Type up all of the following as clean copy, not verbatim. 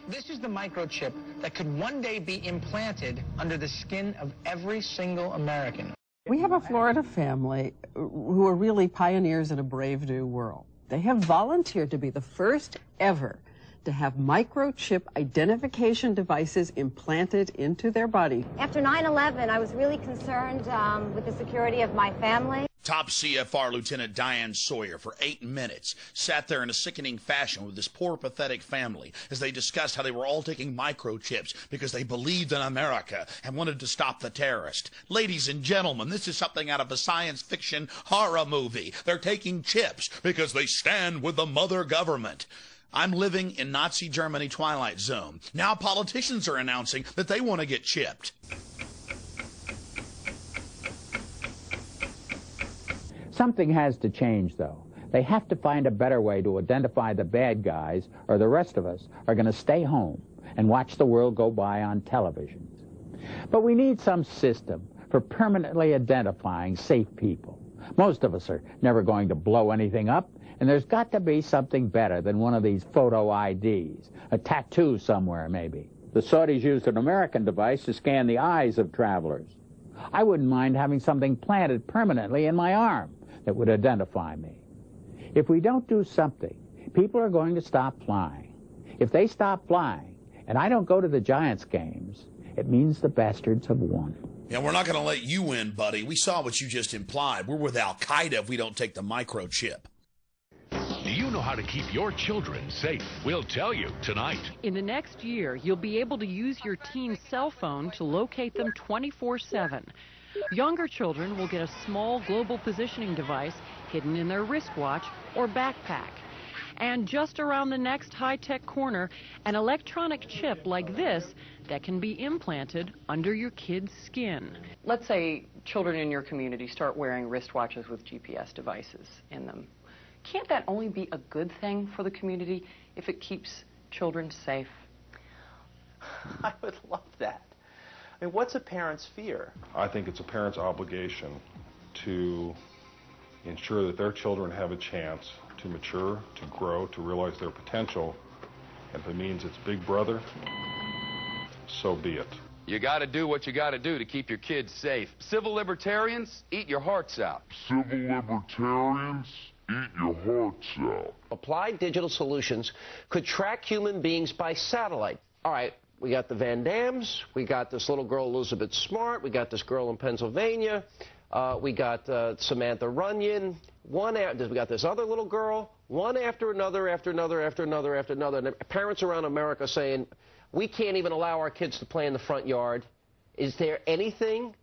This is the microchip that could one day be implanted under the skin of every single American. We have a Florida family who are really pioneers in a brave new world. They have volunteered to be the first ever to have microchip identification devices implanted into their body. After 9/11, I was really concerned with the security of my family. Top CFR Lieutenant Diane Sawyer, for 8 minutes, sat there in a sickening fashion with this poor, pathetic family as they discussed how they were all taking microchips because they believed in America and wanted to stop the terrorist. Ladies and gentlemen, this is something out of a science fiction horror movie. They're taking chips because they stand with the mother government. I'm living in Nazi Germany Twilight Zone. Now politicians are announcing that they want to get chipped. Something has to change, though. They have to find a better way to identify the bad guys, or the rest of us are going to stay home and watch the world go by on television. But we need some system for permanently identifying safe people. Most of us are never going to blow anything up, and there's got to be something better than one of these photo IDs, a tattoo somewhere maybe. The Saudis used an American device to scan the eyes of travelers. I wouldn't mind having something planted permanently in my arm that would identify me. If we don't do something, people are going to stop flying. If they stop flying, and I don't go to the Giants games, it means the bastards have won. Yeah, we're not going to let you win, buddy. We saw what you just implied. We're with Al-Qaeda if we don't take the microchip. Do you know how to keep your children safe? We'll tell you tonight. In the next year, you'll be able to use your teen's cell phone to locate them 24/7. Younger children will get a small global positioning device hidden in their wristwatch or backpack. And just around the next high-tech corner, an electronic chip like this that can be implanted under your kid's skin. Let's say children in your community start wearing wristwatches with GPS devices in them. Can't that only be a good thing for the community if it keeps children safe? I would love that. I mean, what's a parent's fear? I think it's a parent's obligation to ensure that their children have a chance to mature, to grow, to realize their potential. And if it means it's Big Brother, so be it. You got to do what you got to do to keep your kids safe. Civil libertarians, eat your hearts out. Civil libertarians, eat your hearts out. Applied Digital Solutions could track human beings by satellite. All right, we got the Van Dams, we got this little girl Elizabeth Smart, we got this girl in Pennsylvania, we got Samantha Runyon, we got this other little girl, one after another, after another, after another, after another. And parents around America saying, we can't even allow our kids to play in the front yard. Is there anything,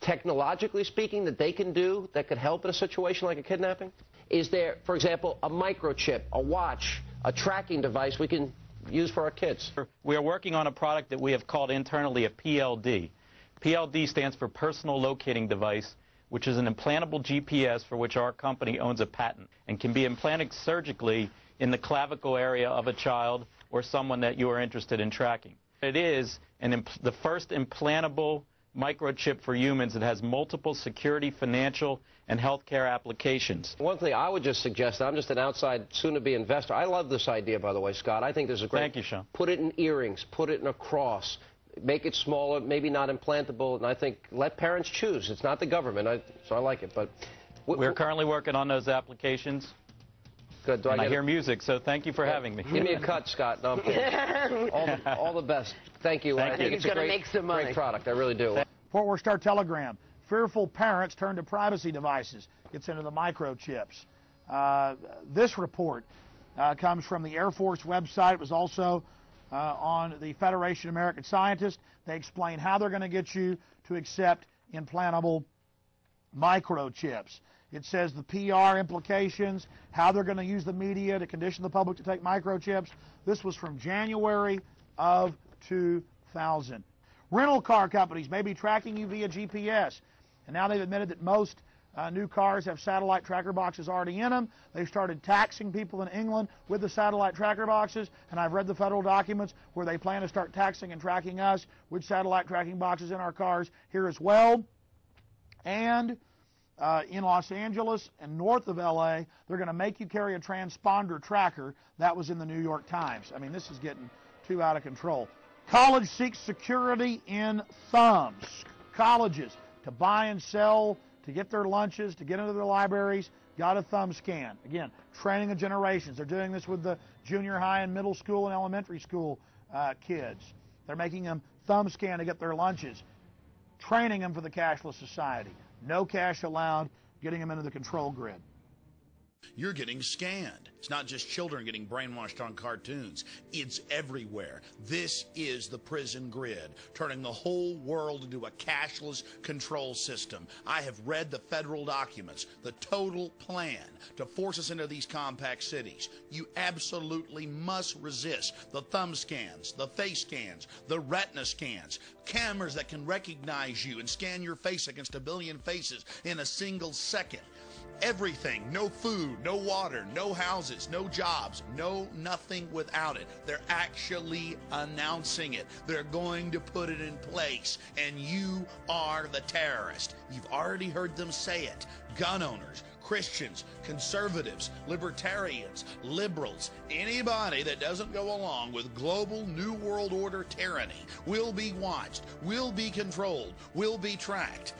technologically speaking, that they can do that could help in a situation like a kidnapping? Is there, for example, a microchip, a watch, a tracking device we can use for our kids? We are working on a product that we have called internally a PLD. PLD stands for Personal Locating Device, which is an implantable GPS for which our company owns a patent and can be implanted surgically in the clavicle area of a child or someone that you are interested in tracking. It is the first implantable microchip for humans that has multiple security, financial, and healthcare applications. One thing I would just suggest, I'm just an outside, soon-to-be investor. I love this idea, by the way, Scott. I think this is great. Thank you, Sean. Put it in earrings, put it in a cross, make it smaller, maybe not implantable, and I think let parents choose. It's not the government, so I like it. But we're currently working on those applications. Good. I hear music, so thank you for having me. Give me a cut, Scott. No, I'm kidding. all the best. Thank you. Thank you. It's going to make some money. Great product. I really do. Fort Worth Star Telegram. Fearful parents turn to privacy devices. Gets into the microchips. This report comes from the Air Force website. It was also on the Federation of American Scientists. They explain how they're going to get you to accept implantable microchips. It says the PR implications, how they're going to use the media to condition the public to take microchips. This was from January of 2000. Rental car companies may be tracking you via GPS. And now they've admitted that most new cars have satellite tracker boxes already in them. They've started taxing people in England with the satellite tracker boxes. And I've read the federal documents where they plan to start taxing and tracking us with satellite tracking boxes in our cars here as well. And in Los Angeles and north of LA, they're going to make you carry a transponder tracker. That was in the New York Times. I mean, this is getting too out of control. College seeks security in thumbs. Colleges, to buy and sell, to get their lunches, to get into their libraries, got a thumb scan. Again, training of generations. They're doing this with the junior high and middle school and elementary school kids. They're making them thumb scan to get their lunches, training them for the cashless society. No cash allowed, getting them into the control grid. You're getting scanned. It's not just children getting brainwashed on cartoons. It's everywhere. This is the prison grid, turning the whole world into a cashless control system. I have read the federal documents, the total plan to force us into these compact cities. You absolutely must resist the thumb scans, the face scans, the retina scans, cameras that can recognize you and scan your face against 1 billion faces in a single second. Everything, no food, no water, no houses, no jobs, no nothing without it. They're actually announcing it. They're going to put it in place, and you are the terrorist. You've already heard them say it. Gun owners, Christians, conservatives, libertarians, liberals, anybody that doesn't go along with global New World Order tyranny will be watched, will be controlled, will be tracked.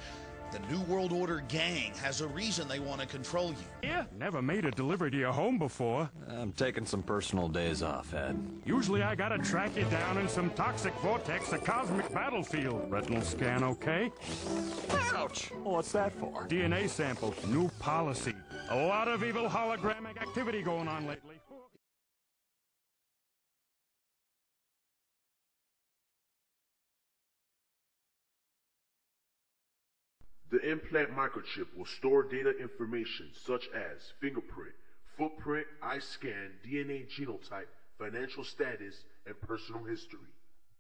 The New World Order gang has a reason they want to control you. Yeah, never made a delivery to your home before. I'm taking some personal days off, Ed. Usually I gotta track you down in some toxic vortex, a cosmic battlefield. Retinal scan okay? Ouch! What's that for? DNA sample, new policy. A lot of evil hologramic activity going on lately. The implant microchip will store data information such as fingerprint, footprint, eye scan, DNA genotype, financial status, and personal history.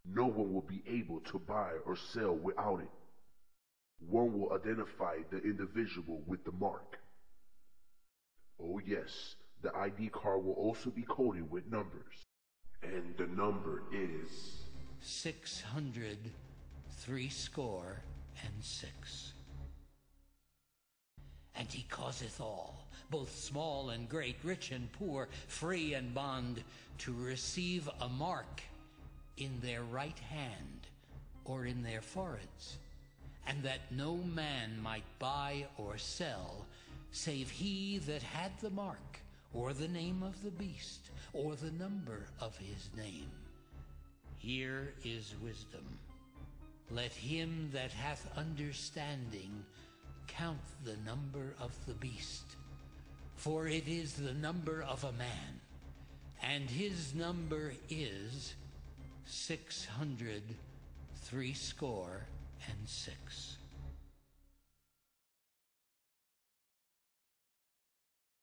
No one will be able to buy or sell without it. One will identify the individual with the mark. Oh yes, the ID card will also be coded with numbers. And the number is 600 threescore and 6. And he causeth all, both small and great, rich and poor, free and bond, to receive a mark in their right hand or in their foreheads, and that no man might buy or sell, save he that had the mark, or the name of the beast, or the number of his name. Here is wisdom. Let him that hath understanding count the number of the beast, for it is the number of a man, and his number is 600 threescore and 6.